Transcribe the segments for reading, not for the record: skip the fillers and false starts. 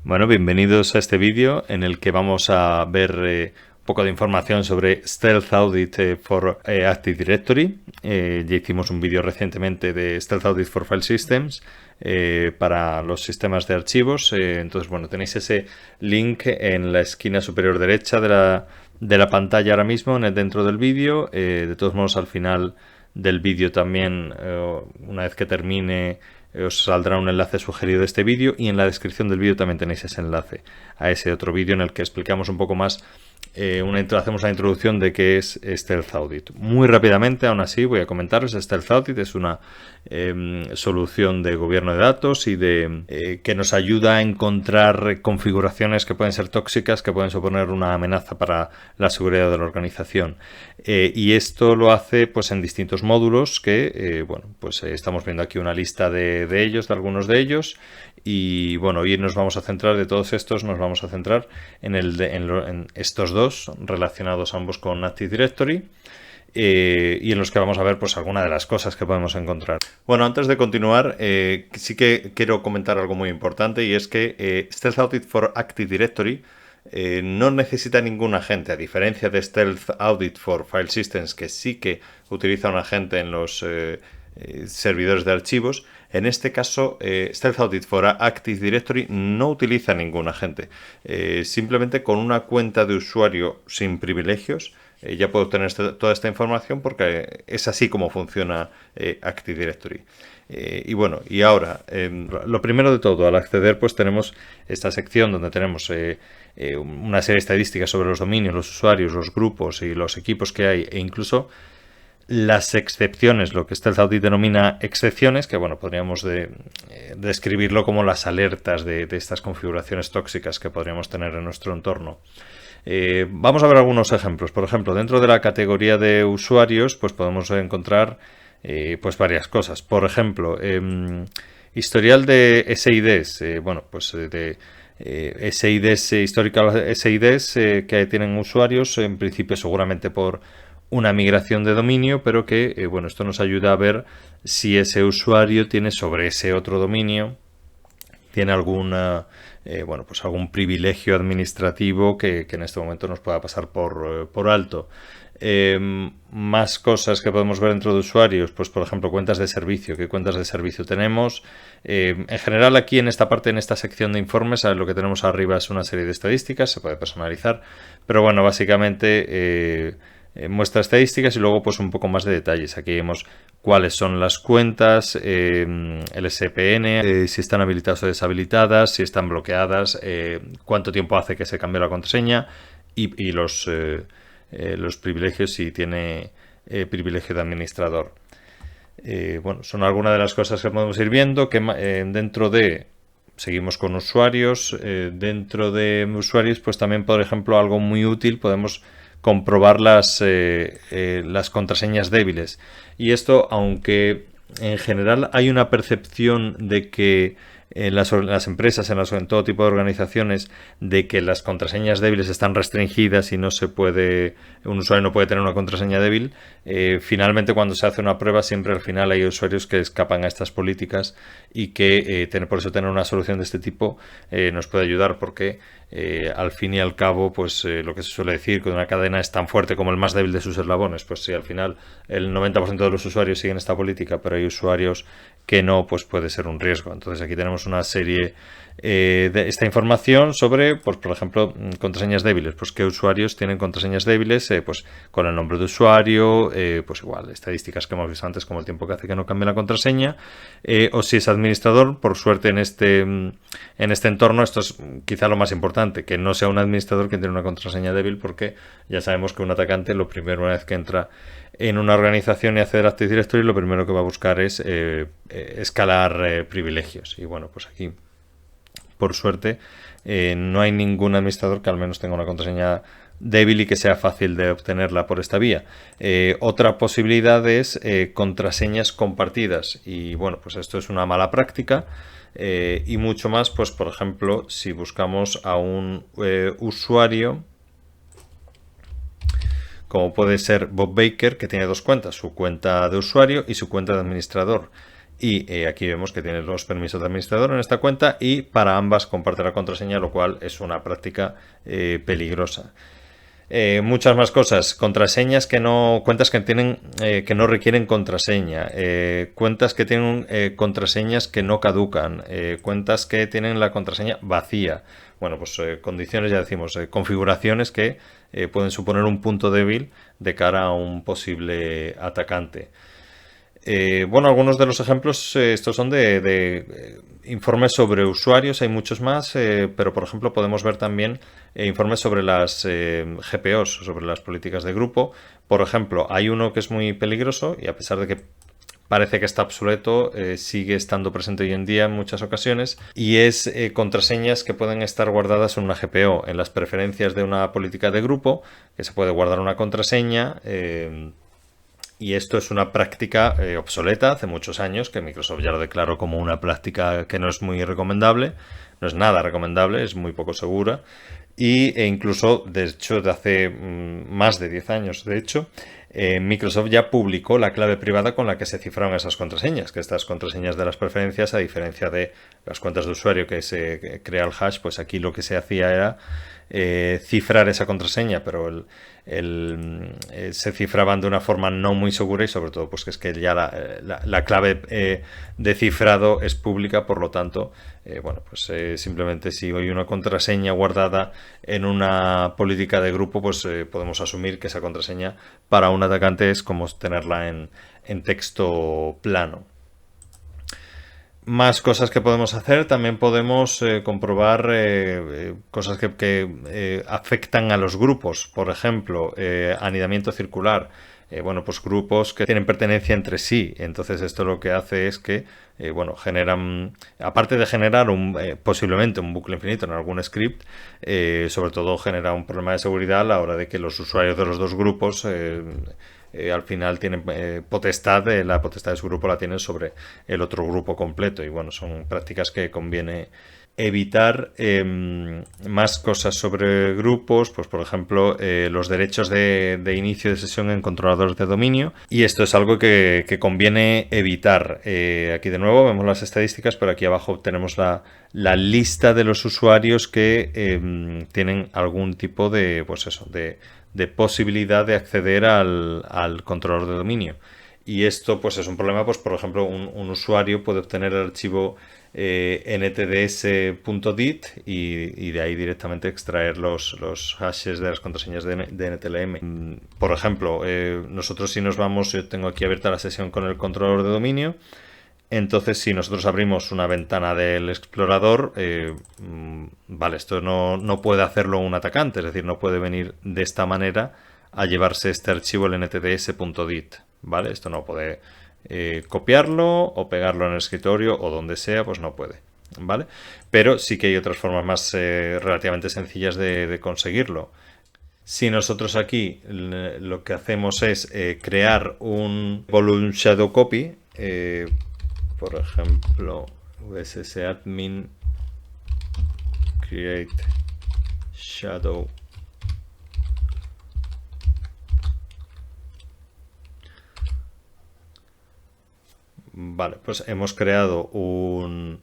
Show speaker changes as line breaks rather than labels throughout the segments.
Bueno, bienvenidos a este vídeo en el que vamos a ver un poco de información sobre Stealth Audit for Active Directory. Ya hicimos un vídeo recientemente de Stealth Audit for File Systems para los sistemas de archivos. Entonces, bueno, tenéis ese link en la esquina superior derecha de la pantalla ahora mismo dentro del vídeo. De todos modos, al final del vídeo también, una vez que termine, os saldrá un enlace sugerido de este vídeo, y en la descripción del vídeo también tenéis ese enlace a ese otro vídeo en el que explicamos un poco más, hacemos la introducción de qué es Stealth Audit. Muy rápidamente, aún así, voy a comentaros. Stealth Audit es una solución de gobierno de datos y que nos ayuda a encontrar configuraciones que pueden ser tóxicas, que pueden suponer una amenaza para la seguridad de la organización. Y esto lo hace pues en distintos módulos que, estamos viendo aquí una lista de ellos, de algunos de ellos. Y bueno, hoy nos vamos a centrar, de todos estos, nos vamos a centrar en estos dos, relacionados ambos con Active Directory, y en los que vamos a ver pues alguna de las cosas que podemos encontrar. Bueno, antes de continuar, sí que quiero comentar algo muy importante, y es que Stealth Audit for Active Directory no necesita ningún agente, a diferencia de Stealth Audit for File Systems, que sí que utiliza un agente en los servidores de archivos. En este caso, Stealth Audit for Active Directory no utiliza ningún agente. Simplemente con una cuenta de usuario sin privilegios ya puedo obtener toda esta información, porque es así como funciona Active Directory. Y bueno, y ahora, lo primero de todo, al acceder pues tenemos esta sección donde tenemos una serie de estadísticas sobre los dominios, los usuarios, los grupos y los equipos que hay, e incluso las excepciones, lo que Stealth Audit denomina excepciones, que bueno, podríamos describirlo como las alertas de estas configuraciones tóxicas que podríamos tener en nuestro entorno. Vamos a ver algunos ejemplos. Por ejemplo, dentro de la categoría de usuarios, pues podemos encontrar pues varias cosas. Por ejemplo, historial de SIDs, SIDs, historical SIDs que tienen usuarios, en principio seguramente por una migración de dominio, pero que esto nos ayuda a ver si ese usuario tiene sobre ese otro dominio, tiene algún privilegio administrativo que en este momento nos pueda pasar por alto. Más cosas que podemos ver dentro de usuarios, pues por ejemplo cuentas de servicio. ¿Qué cuentas de servicio tenemos? En general, aquí en esta parte, en esta sección de informes, lo que tenemos arriba es una serie de estadísticas, se puede personalizar, pero bueno, básicamente muestra estadísticas y luego pues un poco más de detalles. Aquí vemos cuáles son las cuentas, el SPN, si están habilitadas o deshabilitadas, si están bloqueadas, cuánto tiempo hace que se cambió la contraseña, y los privilegios, si tiene privilegio de administrador. Son algunas de las cosas que podemos ir viendo, que dentro de... Seguimos con usuarios. Dentro de usuarios, pues también, por ejemplo, algo muy útil, podemos comprobar las contraseñas débiles. Y esto, aunque en general hay una percepción de que en las empresas, en todo tipo de organizaciones, de que las contraseñas débiles están restringidas y un usuario no puede tener una contraseña débil, finalmente cuando se hace una prueba siempre al final hay usuarios que escapan a estas políticas, y que por eso tener una solución de este tipo nos puede ayudar, porque al fin y al cabo, pues lo que se suele decir, que una cadena es tan fuerte como el más débil de sus eslabones. Pues si al final el 90% de los usuarios siguen esta política, pero hay usuarios que no, pues puede ser un riesgo. Entonces aquí tenemos una serie de esta información sobre, pues por ejemplo, contraseñas débiles. Pues qué usuarios tienen contraseñas débiles, pues con el nombre de usuario, pues igual, estadísticas que hemos visto antes, como el tiempo que hace que no cambie la contraseña, o si es administrador. Por suerte en este entorno esto es quizá lo más importante, que no sea un administrador quien tiene una contraseña débil, porque ya sabemos que un atacante, lo primero, una vez que entra en una organización y acceder a Active Directory, lo primero que va a buscar es escalar privilegios. Y bueno, pues aquí, por suerte, no hay ningún administrador que al menos tenga una contraseña débil y que sea fácil de obtenerla por esta vía. Otra posibilidad es contraseñas compartidas, y bueno, pues esto es una mala práctica. Y mucho más, pues por ejemplo, si buscamos a un usuario como puede ser Bob Baker, que tiene dos cuentas, su cuenta de usuario y su cuenta de administrador. Y aquí vemos que tiene los permisos de administrador en esta cuenta y para ambas comparte la contraseña, lo cual es una práctica peligrosa. Muchas más cosas, contraseñas que no, cuentas que tienen que no requieren contraseña, cuentas que tienen contraseñas que no caducan, cuentas que tienen la contraseña vacía. Bueno, pues condiciones, ya decimos, configuraciones que pueden suponer un punto débil de cara a un posible atacante. Bueno, algunos de los ejemplos, estos son de informes sobre usuarios, hay muchos más, pero por ejemplo podemos ver también informes sobre las GPOs, sobre las políticas de grupo. Por ejemplo, hay uno que es muy peligroso y a pesar de que parece que está obsoleto, sigue estando presente hoy en día en muchas ocasiones, y es contraseñas que pueden estar guardadas en una GPO, en las preferencias de una política de grupo, que se puede guardar una contraseña. Y esto es una práctica obsoleta hace muchos años, que Microsoft ya lo declaró como una práctica que no es muy recomendable, no es nada recomendable, es muy poco segura. E incluso, de hecho, de hace más de 10 años, de hecho, Microsoft ya publicó la clave privada con la que se cifraron esas contraseñas, que estas contraseñas de las preferencias, a diferencia de las cuentas de usuario que se crea el hash, pues aquí lo que se hacía era cifrar esa contraseña, pero se cifraban de una forma no muy segura y sobre todo pues que es que ya la clave de cifrado es pública, por lo tanto bueno, pues simplemente si hay una contraseña guardada en una política de grupo, pues podemos asumir que esa contraseña para un atacante es como tenerla en texto plano. Más cosas que podemos hacer, también podemos comprobar cosas que afectan a los grupos, por ejemplo, anidamiento circular. Bueno, pues grupos que tienen pertenencia entre sí, entonces esto lo que hace es que bueno, generan, aparte de generar posiblemente un bucle infinito en algún script, sobre todo genera un problema de seguridad a la hora de que los usuarios de los dos grupos al final tienen potestad, la potestad de su grupo la tienen sobre el otro grupo completo, y bueno, son prácticas que conviene evitar. Más cosas sobre grupos, pues por ejemplo los derechos de inicio de sesión en controladores de dominio, y esto es algo que conviene evitar. Aquí de nuevo vemos las estadísticas, pero aquí abajo tenemos la lista de los usuarios que tienen algún tipo de, pues eso, de posibilidad de acceder al controlador de dominio. Y esto pues es un problema, pues por ejemplo un usuario puede obtener el archivo ntds.dit y de ahí directamente extraer los hashes de las contraseñas de NTLM. Por ejemplo, nosotros si nos vamos, yo tengo aquí abierta la sesión con el controlador de dominio, entonces si nosotros abrimos una ventana del explorador, vale, esto no puede hacerlo un atacante, es decir, no puede venir de esta manera a llevarse este archivo, el ntds.dit, ¿vale? Esto no puede copiarlo o pegarlo en el escritorio o donde sea, pues no puede, ¿vale? Pero sí que hay otras formas más relativamente sencillas de conseguirlo. Si nosotros aquí lo que hacemos es crear un volume shadow copy, por ejemplo, vssadmin create shadow Vale, pues hemos creado un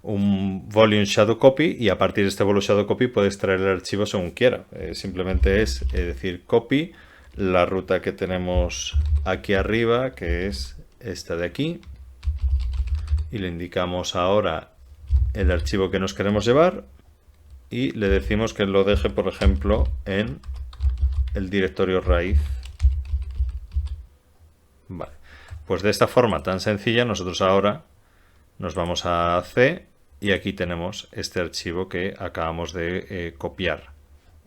volume shadow copy y a partir de este volume shadow copy puede extraer el archivo según quiera. Simplemente es decir copy la ruta que tenemos aquí arriba, que es esta de aquí, y le indicamos ahora el archivo que nos queremos llevar y le decimos que lo deje, por ejemplo, en el directorio raíz. Vale. Pues de esta forma tan sencilla nosotros ahora nos vamos a C y aquí tenemos este archivo que acabamos de copiar.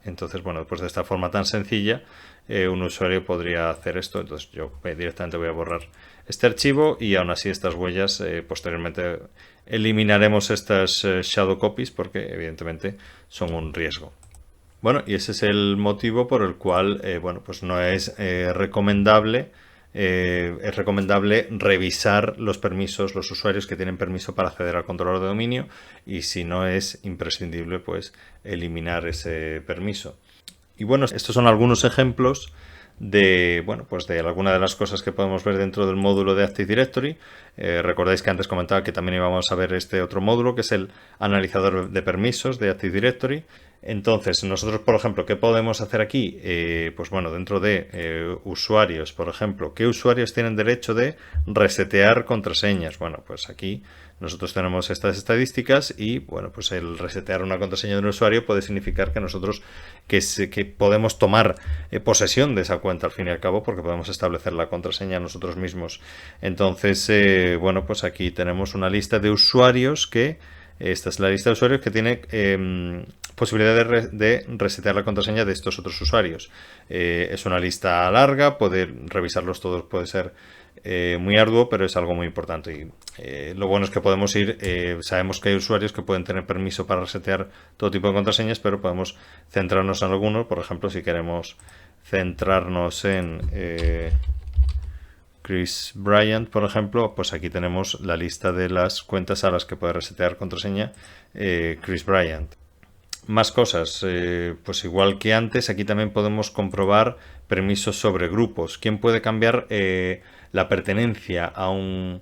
Entonces, bueno, pues de esta forma tan sencilla un usuario podría hacer esto. Entonces yo directamente voy a borrar este archivo y aún así estas huellas posteriormente eliminaremos estas shadow copies porque evidentemente son un riesgo. Bueno, y ese es el motivo por el cual bueno, pues no es recomendable. Es recomendable revisar los permisos, los usuarios que tienen permiso para acceder al controlador de dominio, y si no es imprescindible, pues eliminar ese permiso. Y bueno, estos son algunos ejemplos bueno, pues de alguna de las cosas que podemos ver dentro del módulo de Active Directory. Recordáis que antes comentaba que también íbamos a ver este otro módulo, que es el analizador de permisos de Active Directory. Entonces, nosotros, por ejemplo, ¿qué podemos hacer aquí? Pues bueno, dentro de usuarios, por ejemplo, ¿qué usuarios tienen derecho de resetear contraseñas? Bueno, pues aquí nosotros tenemos estas estadísticas y, bueno, pues el resetear una contraseña de un usuario puede significar que nosotros que podemos tomar posesión de esa cuenta al fin y al cabo, porque podemos establecer la contraseña nosotros mismos. Entonces, bueno, pues aquí tenemos una lista de usuarios que esta es la lista de usuarios que tiene posibilidad de resetear la contraseña de estos otros usuarios. Es una lista larga, poder revisarlos todos puede ser muy arduo, pero es algo muy importante. Y lo bueno es que podemos ir, sabemos que hay usuarios que pueden tener permiso para resetear todo tipo de contraseñas, pero podemos centrarnos en algunos. Por ejemplo, si queremos centrarnos en Chris Bryant, por ejemplo, pues aquí tenemos la lista de las cuentas a las que puede resetear contraseña Chris Bryant. Más cosas, pues igual que antes, aquí también podemos comprobar permisos sobre grupos. ¿Quién puede cambiar la pertenencia a un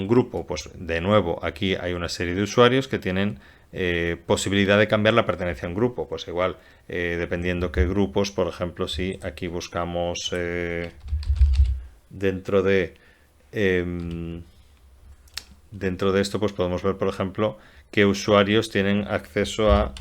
grupo? Pues de nuevo, aquí hay una serie de usuarios que tienen posibilidad de cambiar la pertenencia a un grupo. Pues igual, dependiendo qué grupos, por ejemplo, si aquí buscamos dentro de esto, pues podemos ver, por ejemplo, qué usuarios tienen acceso a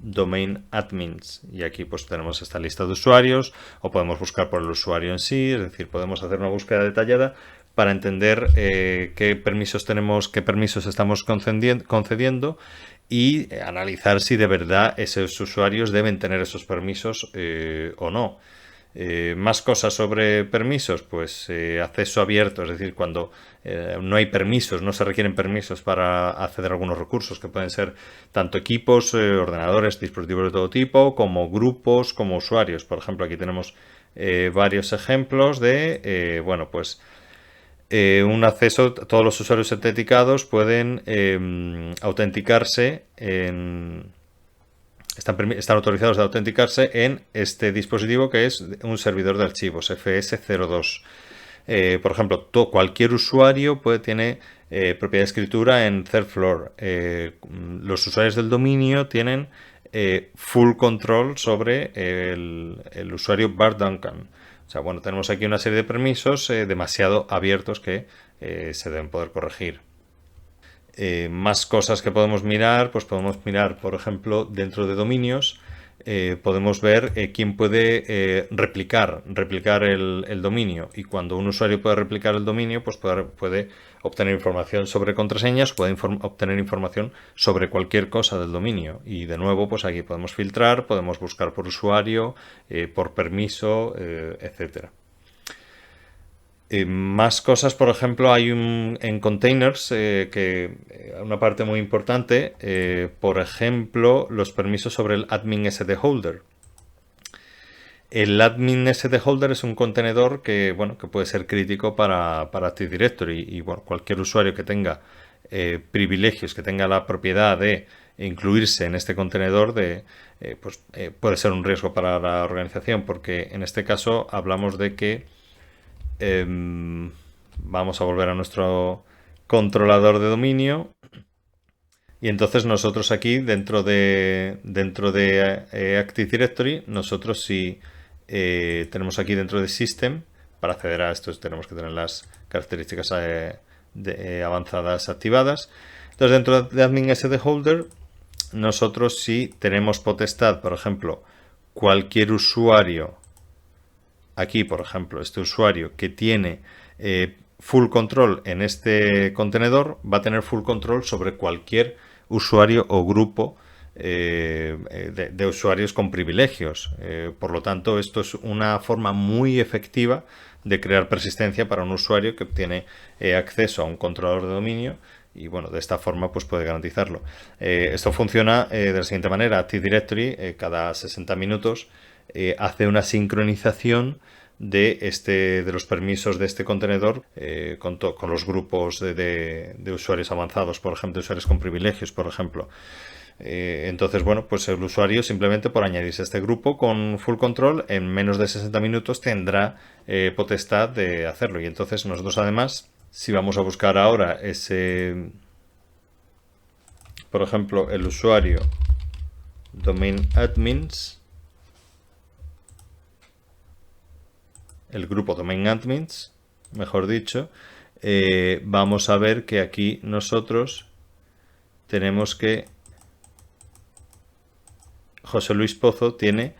domain admins, y aquí pues tenemos esta lista de usuarios, o podemos buscar por el usuario en sí, es decir, podemos hacer una búsqueda detallada para entender qué permisos tenemos, qué permisos estamos concediendo y analizar si de verdad esos usuarios deben tener esos permisos o no. Más cosas sobre permisos, pues acceso abierto, es decir, cuando no hay permisos, no se requieren permisos para acceder a algunos recursos, que pueden ser tanto equipos, ordenadores, dispositivos de todo tipo, como grupos, como usuarios. Por ejemplo, aquí tenemos varios ejemplos de, bueno, pues un acceso, todos los usuarios autenticados pueden autenticarse están autorizados a autenticarse en este dispositivo, que es un servidor de archivos FS02. Por ejemplo, cualquier usuario tiene propiedad de escritura en third floor. Los usuarios del dominio tienen full control sobre el usuario Bart Duncan. O sea, bueno, tenemos aquí una serie de permisos demasiado abiertos que se deben poder corregir. Más cosas que podemos mirar, pues podemos mirar, por ejemplo, dentro de dominios, podemos ver quién puede replicar el dominio, y cuando un usuario puede replicar el dominio, pues puede obtener información sobre contraseñas, puede obtener información sobre cualquier cosa del dominio, y de nuevo pues aquí podemos filtrar, podemos buscar por usuario, por permiso, etcétera. Más cosas, por ejemplo, hay en containers una parte muy importante, por ejemplo, los permisos sobre el admin SD holder. El admin SD holder es un contenedor que, bueno, que puede ser crítico para Active Directory, y bueno, cualquier usuario que tenga privilegios, que tenga la propiedad de incluirse en este contenedor, puede ser un riesgo para la organización, porque en este caso hablamos de que vamos a volver a nuestro controlador de dominio, y entonces nosotros aquí dentro de Active Directory, nosotros sí tenemos aquí dentro de System, para acceder a esto tenemos que tener las características avanzadas activadas. Entonces dentro de Admin SD Holder nosotros sí tenemos potestad, por ejemplo, cualquier usuario. Aquí, por ejemplo, este usuario que tiene full control en este contenedor va a tener full control sobre cualquier usuario o grupo de usuarios con privilegios. Por lo tanto, esto es una forma muy efectiva de crear persistencia para un usuario que obtiene acceso a un controlador de dominio, y bueno, de esta forma pues puede garantizarlo. Esto funciona de la siguiente manera. Active Directory cada 60 minutos hace una sincronización de los permisos de este contenedor con los grupos de usuarios avanzados, por ejemplo, de usuarios con privilegios, por ejemplo. Entonces, bueno, pues el usuario simplemente por añadirse a este grupo con full control en menos de 60 minutos tendrá potestad de hacerlo. Y entonces nosotros además, si vamos a buscar ahora ese, por ejemplo, el usuario domain admins, el grupo domain admins, mejor dicho, vamos a ver que aquí nosotros tenemos que José Luis Pozo tiene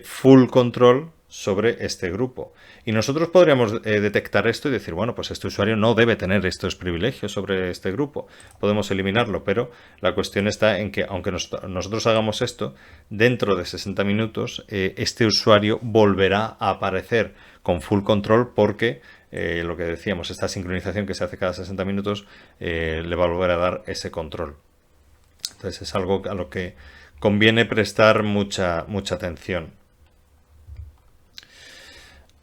full control sobre este grupo. Y nosotros podríamos detectar esto y decir, bueno, pues este usuario no debe tener estos privilegios sobre este grupo. Podemos eliminarlo, pero la cuestión está en que aunque nosotros hagamos esto, dentro de 60 minutos este usuario volverá a aparecer con full control porque lo que decíamos, esta sincronización que se hace cada 60 minutos le va a volver a dar ese control. Entonces es algo a lo que conviene prestar mucha atención.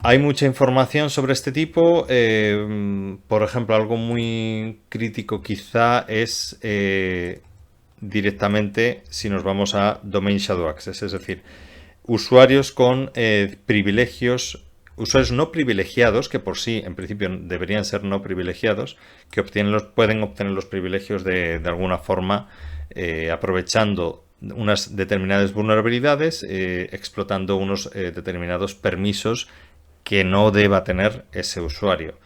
Hay mucha información sobre este tipo. Por ejemplo, algo muy crítico quizá es directamente si nos vamos a Domain Shadow Access, es decir, usuarios con privilegios, usuarios no privilegiados, que por sí en principio deberían ser no privilegiados, que pueden obtener los privilegios de alguna forma aprovechando unas determinadas vulnerabilidades, explotando unos determinados permisos que no deba tener ese usuario.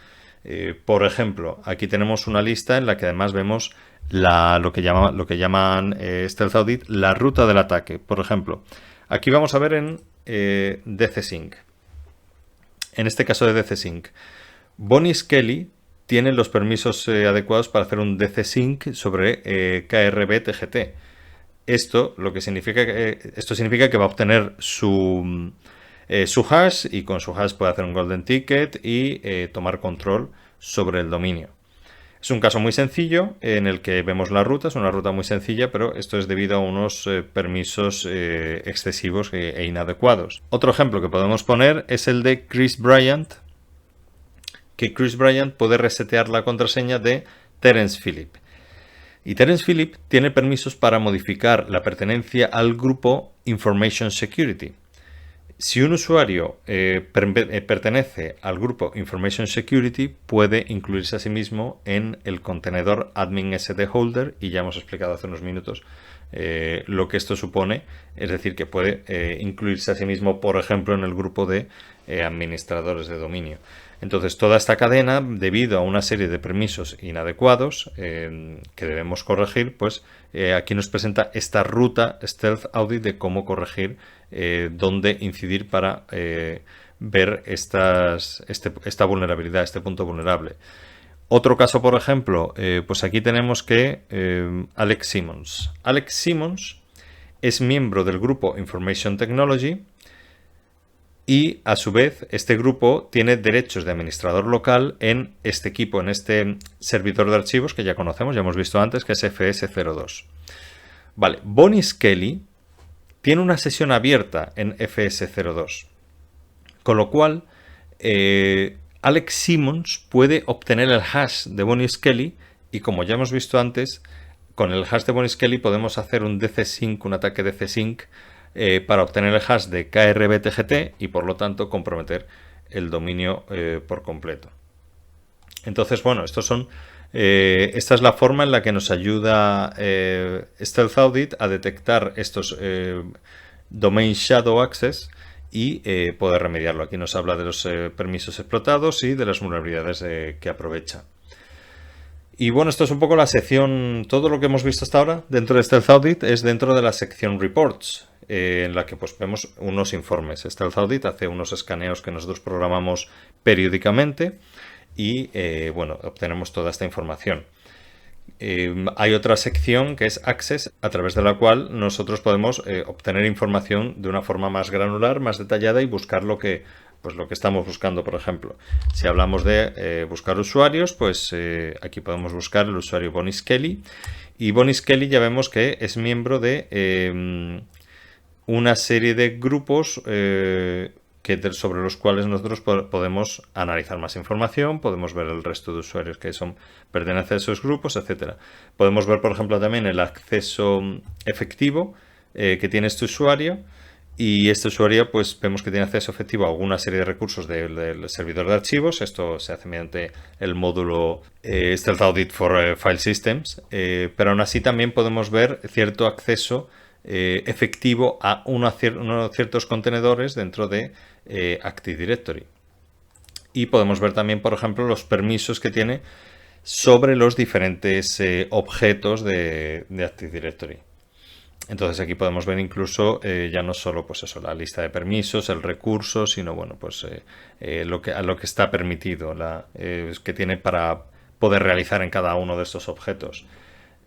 Por ejemplo, aquí tenemos una lista en la que además vemos lo que llaman Stealth Audit, la ruta del ataque. Por ejemplo, aquí vamos a ver en DCSync. En este caso de DCSync, Bonnie Skelly tiene los permisos adecuados para hacer un DCSync sobre KRB-TGT. Esto significa que va a obtener su hash y con su hash puede hacer un golden ticket y tomar control sobre el dominio. Es un caso muy sencillo en el que vemos la ruta, es una ruta muy sencilla, pero esto es debido a unos permisos excesivos e inadecuados. Otro ejemplo que podemos poner es el de Chris Bryant, que Chris Bryant puede resetear la contraseña de Terence Phillip. Y Terence Phillip tiene permisos para modificar la pertenencia al grupo Information Security. Si un usuario pertenece al grupo Information Security, puede incluirse a sí mismo en el contenedor admin SD holder, y ya hemos explicado hace unos minutos lo que esto supone, es decir, que puede incluirse a sí mismo, por ejemplo, en el grupo de administradores de dominio. Entonces, toda esta cadena, debido a una serie de permisos inadecuados que debemos corregir, pues aquí nos presenta esta ruta Stealth Audit de cómo corregir, dónde incidir para ver esta vulnerabilidad, este punto vulnerable. Otro caso, por ejemplo, pues aquí tenemos que Alex Simmons. Alex Simmons es miembro del grupo Information Technology y, a su vez, este grupo tiene derechos de administrador local en este equipo, en este servidor de archivos que ya conocemos, ya hemos visto antes, que es FS02. Vale, Bonnie Skelly tiene una sesión abierta en FS02, con lo cual Alex Simmons puede obtener el hash de Bonnie Skelly y, como ya hemos visto antes, con el hash de Bonnie Skelly podemos hacer un DCSync, un ataque DCSync para obtener el hash de KRB-TGT y, por lo tanto, comprometer el dominio por completo. Entonces, bueno, esta es la forma en la que nos ayuda Stealth Audit a detectar estos Domain Shadow Access y poder remediarlo. Aquí nos habla de los permisos explotados y de las vulnerabilidades que aprovecha. Y bueno, esto es un poco la sección, todo lo que hemos visto hasta ahora dentro de Stealth Audit es dentro de la sección Reports, en la que pues vemos unos informes. Stealth Audit hace unos escaneos que nosotros programamos periódicamente y bueno, obtenemos toda esta información. Hay otra sección que es Access, a través de la cual nosotros podemos obtener información de una forma más granular, más detallada y buscar lo que estamos buscando. Por ejemplo, si hablamos de buscar usuarios, pues aquí podemos buscar el usuario Bonnie Skelly, y Bonnie Skelly ya vemos que es miembro de una serie de grupos sobre los cuales nosotros podemos analizar más información, podemos ver el resto de usuarios que pertenecen a esos grupos, etcétera. Podemos ver, por ejemplo, también el acceso efectivo que tiene este usuario. Y este usuario, pues vemos que tiene acceso efectivo a alguna serie de recursos del servidor de archivos. Esto se hace mediante el módulo Stealth Audit for File Systems. Pero aún así también podemos ver cierto acceso efectivo a unos ciertos contenedores dentro de Active Directory. Y podemos ver también, por ejemplo, los permisos que tiene sobre los diferentes objetos de Active Directory. Entonces aquí podemos ver incluso ya no solo pues eso, la lista de permisos, el recurso, sino bueno, pues lo que está permitido, que tiene para poder realizar en cada uno de estos objetos,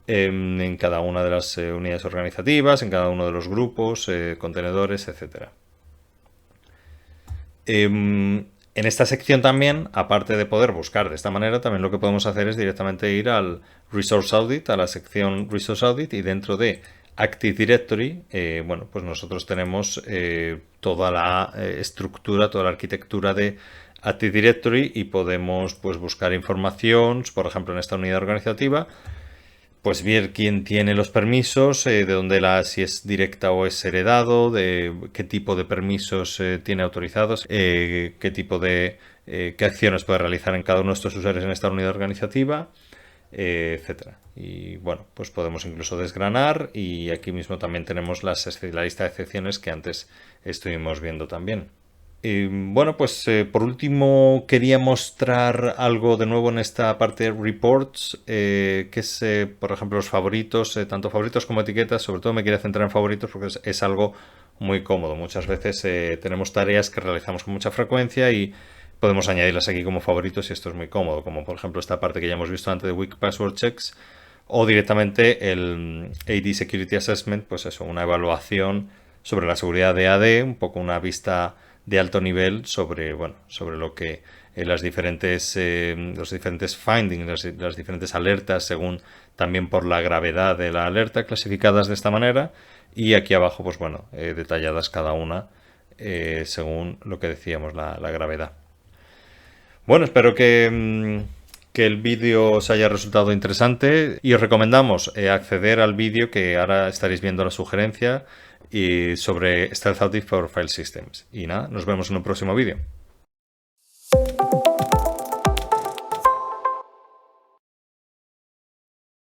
en cada una de las unidades organizativas, en cada uno de los grupos, contenedores, etcétera. En esta sección también, aparte de poder buscar de esta manera, también lo que podemos hacer es directamente ir al Resource Audit, a la sección Resource Audit, y dentro de Active Directory, bueno, pues nosotros tenemos toda la estructura, toda la arquitectura de Active Directory y podemos pues buscar información, por ejemplo en esta unidad organizativa, pues ver quién tiene los permisos, de dónde si es directa o es heredado, de qué tipo de permisos tiene autorizados, qué tipo de qué acciones puede realizar en cada uno de estos usuarios en esta unidad organizativa, etcétera. Y bueno, pues podemos incluso desgranar, y aquí mismo también tenemos la lista de excepciones que antes estuvimos viendo también. Bueno, pues por último quería mostrar algo de nuevo en esta parte de reports, que es, por ejemplo, los favoritos, tanto favoritos como etiquetas. Sobre todo me quería centrar en favoritos porque es algo muy cómodo. Muchas veces tenemos tareas que realizamos con mucha frecuencia y podemos añadirlas aquí como favoritos, y esto es muy cómodo, como por ejemplo esta parte que ya hemos visto antes de Weak Password Checks, o directamente el AD Security Assessment, pues eso, una evaluación sobre la seguridad de AD, un poco una vista de alto nivel sobre, bueno, sobre lo que los diferentes findings, las diferentes alertas, según también por la gravedad de la alerta, clasificadas de esta manera, y aquí abajo, pues bueno, detalladas cada una según lo que decíamos, la gravedad. Bueno, espero que el vídeo os haya resultado interesante, y os recomendamos acceder al vídeo que ahora estaréis viendo, la sugerencia, y sobre Stealth Audit for File Systems. Y nada, nos vemos en un próximo vídeo.